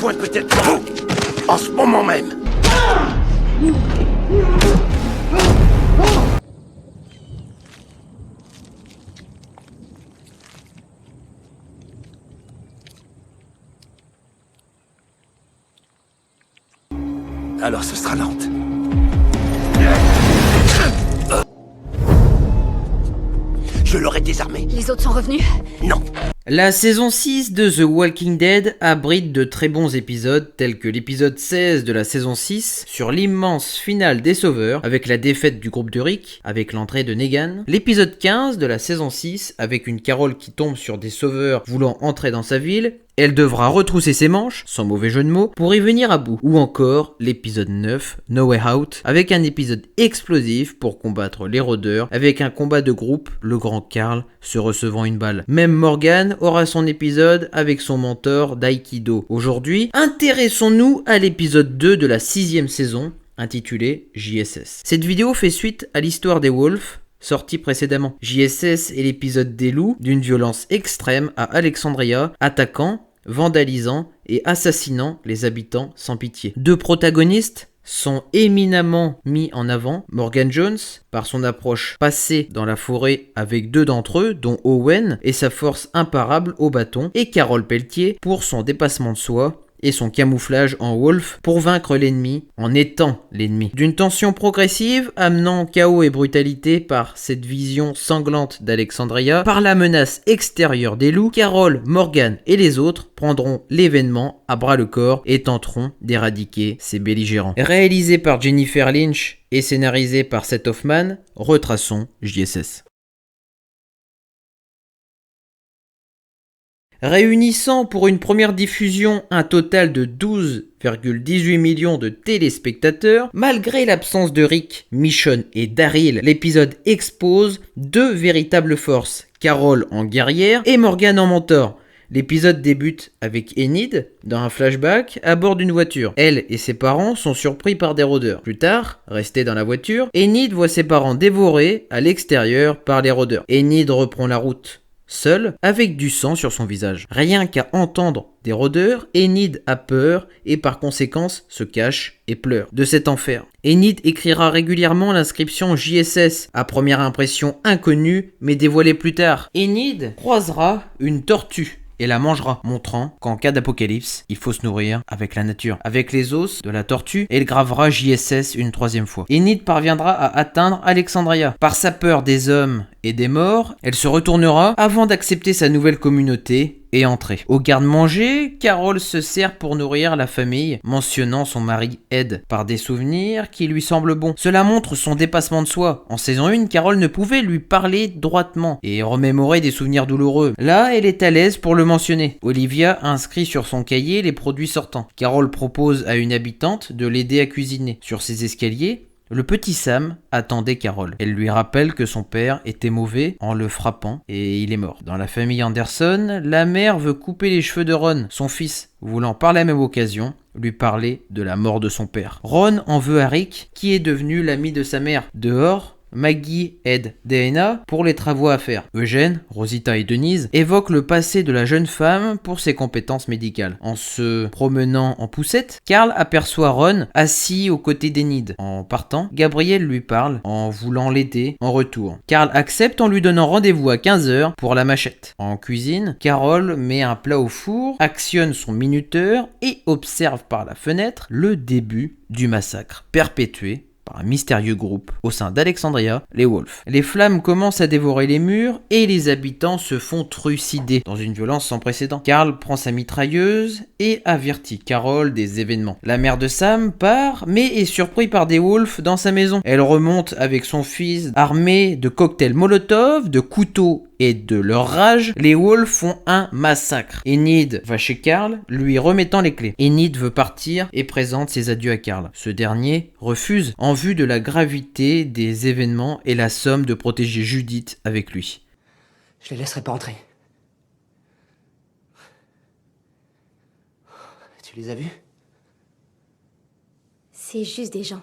besoin peut-être de vous, en ce moment même. Alors ce sera Nantes. Je l'aurais désarmé. Les autres sont revenus? Non. La saison 6 de The Walking Dead abrite de très bons épisodes tels que l'épisode 16 de la saison 6 sur l'immense finale des Sauveurs avec la défaite du groupe de Rick avec l'entrée de Negan, l'épisode 15 de la saison 6 avec une Carol qui tombe sur des Sauveurs voulant entrer dans sa ville. Elle devra retrousser ses manches, sans mauvais jeu de mots, pour y venir à bout. Ou encore l'épisode 9, No Way Out, avec un épisode explosif pour combattre les rôdeurs, avec un combat de groupe, le grand Carl se recevant une balle. Même Morgan aura son épisode avec son mentor d'Aikido. Aujourd'hui, intéressons-nous à l'épisode 2 de la 6ème saison, intitulé JSS. Cette vidéo fait suite à l'histoire des Wolves, sorti précédemment. JSS est l'épisode des loups d'une violence extrême à Alexandria, attaquant, vandalisant et assassinant les habitants sans pitié. Deux protagonistes sont éminemment mis en avant. Morgan Jones, par son approche passée dans la forêt avec deux d'entre eux, dont Owen et sa force imparable au bâton, et Carol Pelletier pour son dépassement de soi et son camouflage en wolf pour vaincre l'ennemi en étant l'ennemi. D'une tension progressive amenant chaos et brutalité par cette vision sanglante d'Alexandria, par la menace extérieure des loups, Carol, Morgan et les autres prendront l'événement à bras le corps et tenteront d'éradiquer ces belligérants. Réalisé par Jennifer Lynch et scénarisé par Seth Hoffman, retraçons JSS. Réunissant pour une première diffusion un total de 12,18 millions de téléspectateurs, malgré l'absence de Rick, Michonne et Daryl, l'épisode expose deux véritables forces, Carol en guerrière et Morgan en mentor. L'épisode débute avec Enid, dans un flashback, à bord d'une voiture. Elle et ses parents sont surpris par des rôdeurs. Plus tard, restés dans la voiture, Enid voit ses parents dévorés à l'extérieur par les rôdeurs. Enid reprend la route seul, avec du sang sur son visage. Rien qu'à entendre des rôdeurs, Enid a peur et par conséquence se cache et pleure de cet enfer. Enid écrira régulièrement l'inscription JSS, à première impression inconnue mais dévoilée plus tard. Enid croisera une tortue et la mangera, montrant qu'en cas d'apocalypse, il faut se nourrir avec la nature. Avec les os de la tortue, elle gravera JSS une troisième fois. Enid parviendra à atteindre Alexandria. Par sa peur des hommes et des morts, elle se retournera avant d'accepter sa nouvelle communauté et entrer. Au garde-manger, Carol se sert pour nourrir la famille, mentionnant son mari Ed par des souvenirs qui lui semblent bons. Cela montre son dépassement de soi. En saison 1, Carol ne pouvait lui parler droitement et remémorer des souvenirs douloureux. Là, elle est à l'aise pour le mentionner. Olivia inscrit sur son cahier les produits sortants. Carol propose à une habitante de l'aider à cuisiner. Sur ses escaliers, le petit Sam attendait Carol. Elle lui rappelle que son père était mauvais en le frappant et il est mort. Dans la famille Anderson, la mère veut couper les cheveux de Ron, son fils, voulant par la même occasion lui parler de la mort de son père. Ron en veut à Rick, qui est devenu l'ami de sa mère. Dehors, Maggie aide Deanna pour les travaux à faire. Eugène, Rosita et Denise évoquent le passé de la jeune femme pour ses compétences médicales. En se promenant en poussette, Carl aperçoit Ron assis aux côtés d'Enid. En partant, Gabriel lui parle en voulant l'aider en retour. Carl accepte en lui donnant rendez-vous à 15h pour la machette. En cuisine, Carol met un plat au four, actionne son minuteur et observe par la fenêtre le début du massacre perpétué par un mystérieux groupe au sein d'Alexandria, les Wolves. Les flammes commencent à dévorer les murs et les habitants se font trucider dans une violence sans précédent. Carl prend sa mitrailleuse et avertit Carol des événements. La mère de Sam part mais est surprise par des Wolves dans sa maison. Elle remonte avec son fils armé de cocktails Molotov, de couteaux et de leur rage, les Wolves font un massacre. Enid va chez Carl, lui remettant les clés. Enid veut partir et présente ses adieux à Carl. Ce dernier refuse en vue de la gravité des événements et la somme de protéger Judith avec lui. Je les laisserai pas entrer. Tu les as vus? C'est juste des gens.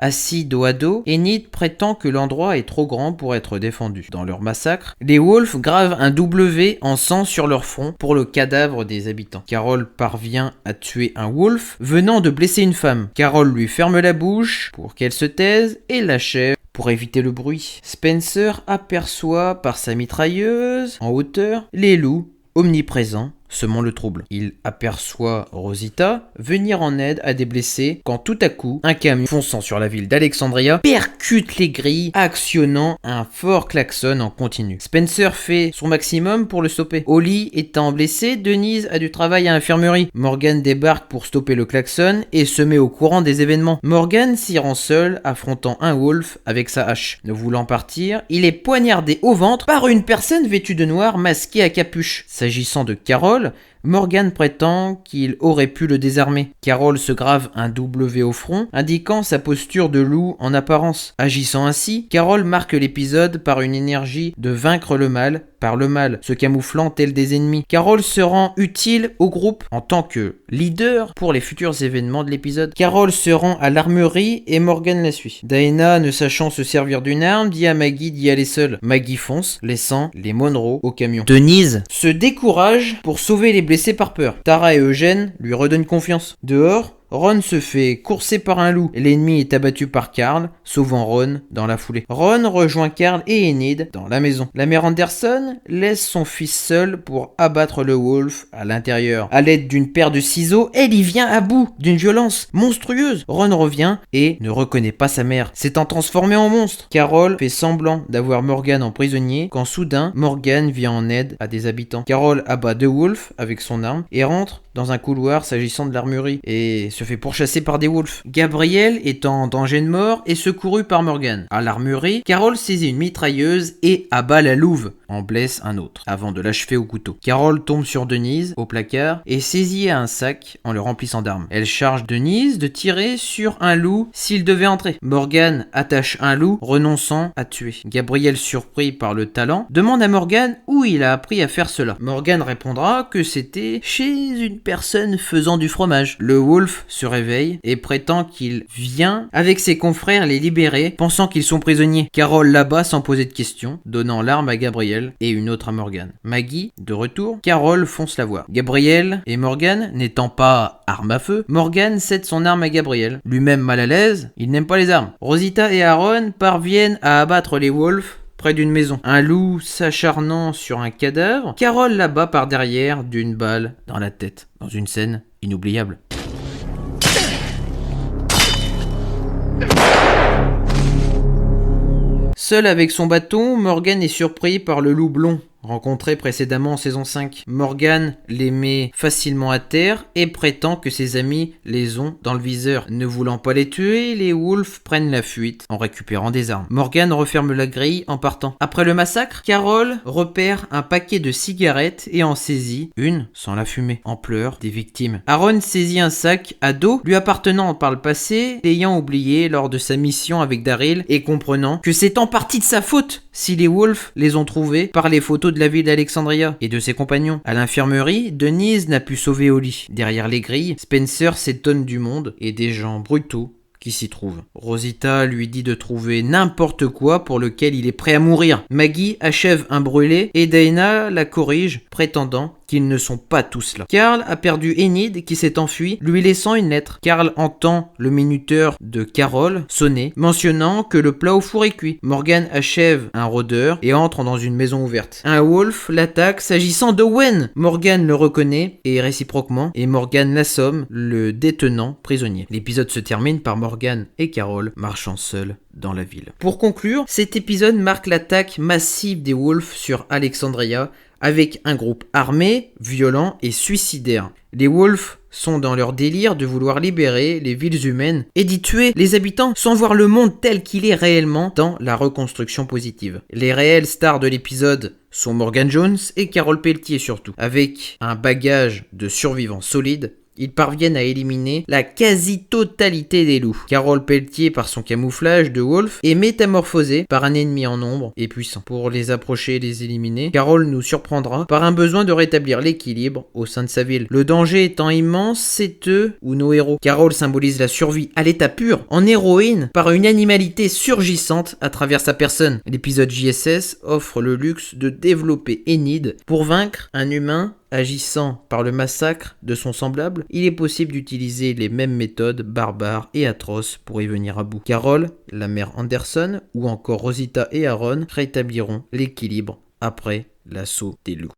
Assis dos à dos, Enid prétend que l'endroit est trop grand pour être défendu. Dans leur massacre, les Wolves gravent un W en sang sur leur front pour le cadavre des habitants. Carol parvient à tuer un Wolf venant de blesser une femme. Carol lui ferme la bouche pour qu'elle se taise et l'achève pour éviter le bruit. Spencer aperçoit par sa mitrailleuse, en hauteur, les loups omniprésents semant le trouble. Il aperçoit Rosita venir en aide à des blessés quand tout à coup, un camion fonçant sur la ville d'Alexandria percute les grilles, actionnant un fort klaxon en continu. Spencer fait son maximum pour le stopper. Holly étant blessée, Denise a du travail à l'infirmerie. Morgan débarque pour stopper le klaxon et se met au courant des événements. Morgan s'y rend seul, affrontant un Wolf avec sa hache. Ne voulant partir, il est poignardé au ventre par une personne vêtue de noir masquée à capuche. S'agissant de Carol, Morgan prétend qu'il aurait pu le désarmer. Carol se grave un W au front, indiquant sa posture de loup en apparence. Agissant ainsi, Carol marque l'épisode par une énergie de vaincre le mal par le mal, se camouflant tel des ennemis. Carol se rend utile au groupe en tant que leader pour les futurs événements de l'épisode. Carol se rend à l'armurerie et Morgan la suit. Diana, ne sachant se servir d'une arme, dit à Maggie d'y aller seule. Maggie fonce, laissant les Monroe au camion. Denise se décourage pour sauver les blessés par peur. Tara et Eugène lui redonnent confiance. Dehors, Ron se fait courser par un loup. L'ennemi est abattu par Carl, sauvant Ron dans la foulée. Ron rejoint Carl et Enid dans la maison. La mère Anderson laisse son fils seul pour abattre le Wolf à l'intérieur. À l'aide d'une paire de ciseaux, elle y vient à bout d'une violence monstrueuse. Ron revient et ne reconnaît pas sa mère, s'étant transformé en monstre. Carol fait semblant d'avoir Morgan en prisonnier quand soudain Morgan vient en aide à des habitants. Carol abat deux Wolf avec son arme et rentre dans un couloir s'agissant de l'armurerie et se fait pourchasser par des Wolves. Gabriel étant en danger de mort est secouru par Morgan. À l'armurerie, Carol saisit une mitrailleuse et abat la louve, en blesse un autre, avant de l'achever au couteau. Carol tombe sur Denise, au placard, et saisit un sac en le remplissant d'armes. Elle charge Denise de tirer sur un loup s'il devait entrer. Morgan attache un loup, renonçant à tuer. Gabriel, surpris par le talent, demande à Morgan où il a appris à faire cela. Morgan répondra que c'était chez une personne faisant du fromage. Le Wolf se réveille et prétend qu'il vient avec ses confrères les libérer, pensant qu'ils sont prisonniers. Carol l'abat sans poser de questions, donnant l'arme à Gabriel et une autre à Morgan. Maggie, de retour, Carol fonce la voir. Gabriel et Morgan n'étant pas arme à feu, Morgan cède son arme à Gabriel. Lui-même mal à l'aise, il n'aime pas les armes. Rosita et Aaron parviennent à abattre les Wolves près d'une maison. Un loup s'acharnant sur un cadavre, Carol l'abat par derrière d'une balle dans la tête, dans une scène inoubliable. Seul avec son bâton, Morgan est surpris par le loup blond, rencontré précédemment en saison 5. Morgan les met facilement à terre et prétend que ses amis les ont dans le viseur. Ne voulant pas les tuer, les Wolves prennent la fuite en récupérant des armes. Morgan referme la grille en partant. Après le massacre, Carol repère un paquet de cigarettes et en saisit une sans la fumer, en pleurs des victimes. Aaron saisit un sac à dos lui appartenant par le passé, l'ayant oublié lors de sa mission avec Daryl et comprenant que c'est en partie de sa faute si les Wolves les ont trouvés par les photos de la ville d'Alexandria et de ses compagnons. À l'infirmerie, Denise n'a pu sauver Holly. Derrière les grilles, Spencer s'étonne du monde et des gens brutaux qui s'y trouvent. Rosita lui dit de trouver n'importe quoi pour lequel il est prêt à mourir. Maggie achève un brûlé et Dana la corrige, prétendant qu'ils ne sont pas tous là. Carl a perdu Enid qui s'est enfui, lui laissant une lettre. Carl entend le minuteur de Carol sonner, mentionnant que le plat au four est cuit. Morgan achève un rôdeur et entre dans une maison ouverte. Un Wolf l'attaque s'agissant d'Owen. Morgan le reconnaît et réciproquement, et Morgan l'assomme, le détenant prisonnier. L'épisode se termine par Morgan et Carol marchant seuls dans la ville. Pour conclure, cet épisode marque l'attaque massive des Wolves sur Alexandria, avec un groupe armé, violent et suicidaire. Les Wolves sont dans leur délire de vouloir libérer les villes humaines et d'y tuer les habitants sans voir le monde tel qu'il est réellement dans la reconstruction positive. Les réelles stars de l'épisode sont Morgan Jones et Carol Pelletier surtout, avec un bagage de survivants solides ils parviennent à éliminer la quasi-totalité des loups. Carole Pelletier, par son camouflage de Wolf, est métamorphosée par un ennemi en nombre et puissant. Pour les approcher et les éliminer, Carole nous surprendra par un besoin de rétablir l'équilibre au sein de sa ville. Le danger étant immense, c'est eux ou nos héros. Carole symbolise la survie à l'état pur, en héroïne, par une animalité surgissante à travers sa personne. L'épisode JSS offre le luxe de développer Enid pour vaincre un humain agissant par le massacre de son semblable. Il est possible d'utiliser les mêmes méthodes barbares et atroces pour y venir à bout. Carole, la mère Anderson ou encore Rosita et Aaron rétabliront l'équilibre après l'assaut des loups.